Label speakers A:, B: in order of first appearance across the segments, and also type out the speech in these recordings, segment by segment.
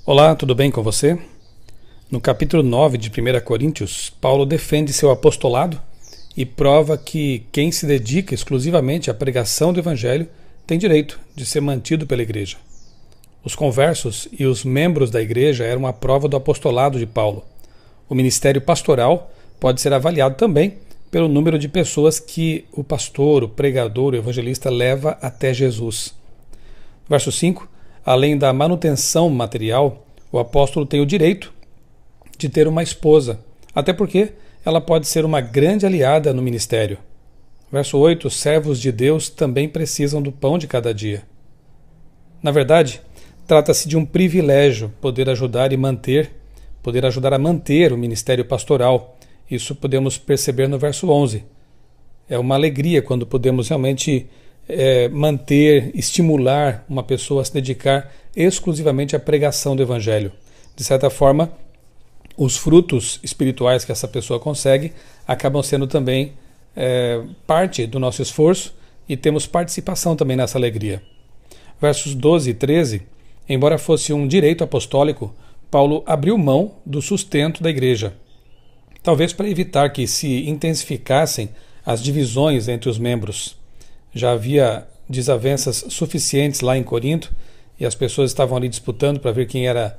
A: Olá, tudo bem com você? No capítulo 9 de 1 Coríntios, Paulo defende seu apostolado e prova que quem se dedica exclusivamente à pregação do Evangelho tem direito de ser mantido pela igreja. Os conversos e os membros da igreja eram a prova do apostolado de Paulo. O ministério pastoral pode ser avaliado também pelo número de pessoas que o pastor, o pregador, o evangelista leva até Jesus. Verso 5. Além da manutenção material, o apóstolo tem o direito de ter uma esposa, até porque ela pode ser uma grande aliada no ministério. Verso 8. Os servos de Deus também precisam do pão de cada dia. Na verdade, trata-se de um privilégio poder ajudar a manter o ministério pastoral. Isso podemos perceber no verso 11. É uma alegria quando podemos realmente estimular uma pessoa a se dedicar exclusivamente à pregação do Evangelho. De certa forma, os frutos espirituais que essa pessoa consegue acabam sendo também parte do nosso esforço e temos participação também nessa alegria. Versos 12 e 13, embora fosse um direito apostólico, Paulo abriu mão do sustento da igreja, talvez para evitar que se intensificassem as divisões entre os membros. Já havia desavenças suficientes lá em Corinto e as pessoas estavam ali disputando para ver quem era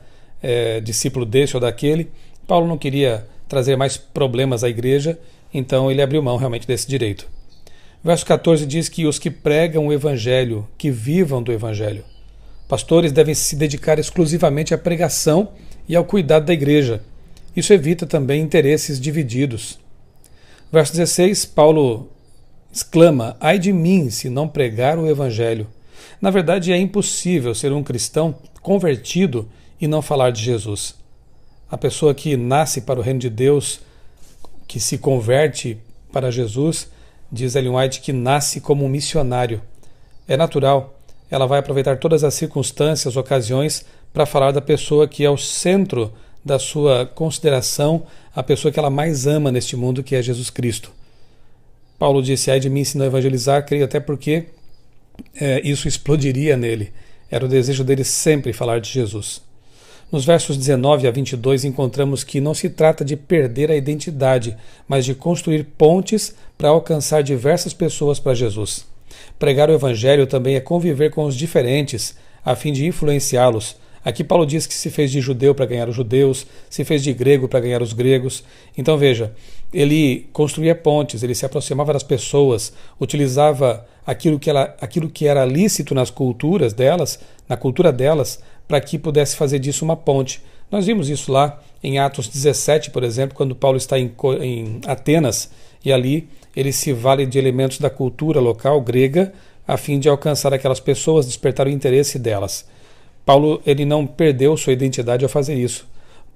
A: discípulo desse ou daquele. Paulo não queria trazer mais problemas à igreja, então ele abriu mão realmente desse direito. Verso 14 diz que os que pregam o Evangelho, que vivam do Evangelho. Pastores devem se dedicar exclusivamente à pregação e ao cuidado da igreja. Isso evita também interesses divididos. Verso 16, Paulo exclama: ai de mim se não pregar o Evangelho. Na verdade, é impossível ser um cristão convertido e não falar de Jesus. A pessoa que nasce para o reino de Deus, que se converte para Jesus, diz Ellen White, que nasce como um missionário. É natural, ela vai aproveitar todas as circunstâncias, ocasiões, para falar da pessoa que é o centro da sua consideração, a pessoa que ela mais ama neste mundo, que é Jesus Cristo. Paulo disse: ai de mim se não evangelizar, creio até porque isso explodiria nele. Era o desejo dele sempre falar de Jesus. Nos versos 19 a 22 encontramos que não se trata de perder a identidade, mas de construir pontes para alcançar diversas pessoas para Jesus. Pregar o Evangelho também é conviver com os diferentes, a fim de influenciá-los. Aqui Paulo diz que se fez de judeu para ganhar os judeus, se fez de grego para ganhar os gregos. Então veja, ele construía pontes, ele se aproximava das pessoas, utilizava aquilo que era lícito nas culturas delas, na cultura delas, para que pudesse fazer disso uma ponte. Nós vimos isso lá em Atos 17, por exemplo, quando Paulo está em Atenas, e ali ele se vale de elementos da cultura local grega, a fim de alcançar aquelas pessoas, despertar o interesse delas. Paulo ele não perdeu sua identidade ao fazer isso.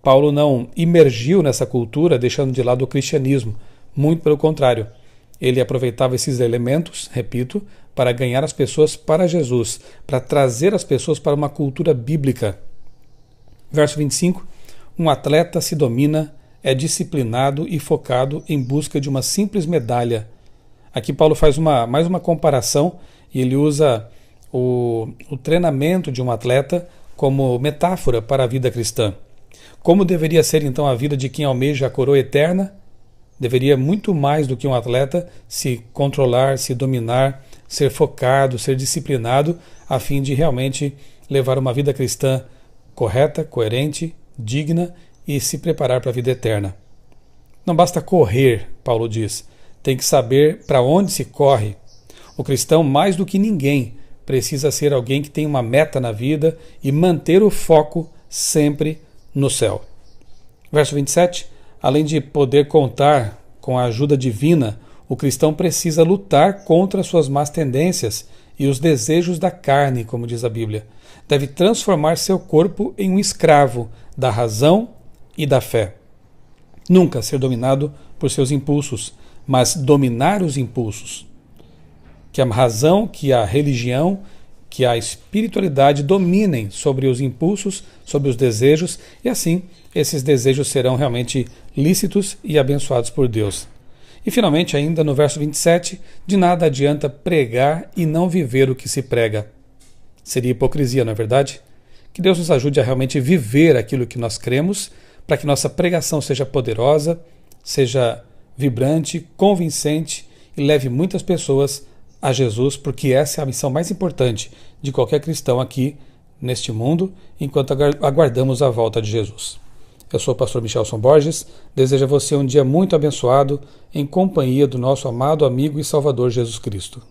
A: Paulo não imergiu nessa cultura, deixando de lado o cristianismo. Muito pelo contrário. Ele aproveitava esses elementos, repito, para ganhar as pessoas para Jesus, para trazer as pessoas para uma cultura bíblica. Verso 25. Um atleta se domina, é disciplinado e focado em busca de uma simples medalha. Aqui Paulo faz mais uma comparação e ele usa o treinamento de um atleta como metáfora para a vida cristã. Como deveria ser então a vida de quem almeja a coroa eterna? Deveria muito mais do que um atleta se controlar, se dominar, ser focado, ser disciplinado, a fim de realmente levar uma vida cristã correta, coerente, digna e se preparar para a vida eterna. Não basta correr, Paulo diz, tem que saber para onde se corre. O cristão, mais do que ninguém, precisa ser alguém que tem uma meta na vida e manter o foco sempre no céu. Verso 27. Além de poder contar com a ajuda divina, o cristão precisa lutar contra suas más tendências e os desejos da carne, como diz a Bíblia. Deve transformar seu corpo em um escravo da razão e da fé. Nunca ser dominado por seus impulsos, mas dominar os impulsos. Que a razão, que a religião, que a espiritualidade dominem sobre os impulsos, sobre os desejos, e assim esses desejos serão realmente lícitos e abençoados por Deus. E finalmente, ainda no verso 27, de nada adianta pregar e não viver o que se prega. Seria hipocrisia, não é verdade? Que Deus nos ajude a realmente viver aquilo que nós cremos, para que nossa pregação seja poderosa, seja vibrante, convincente e leve muitas pessoas a Jesus, porque essa é a missão mais importante de qualquer cristão aqui neste mundo, enquanto aguardamos a volta de Jesus. Eu sou o pastor Michelson Borges, desejo a você um dia muito abençoado em companhia do nosso amado amigo e Salvador Jesus Cristo.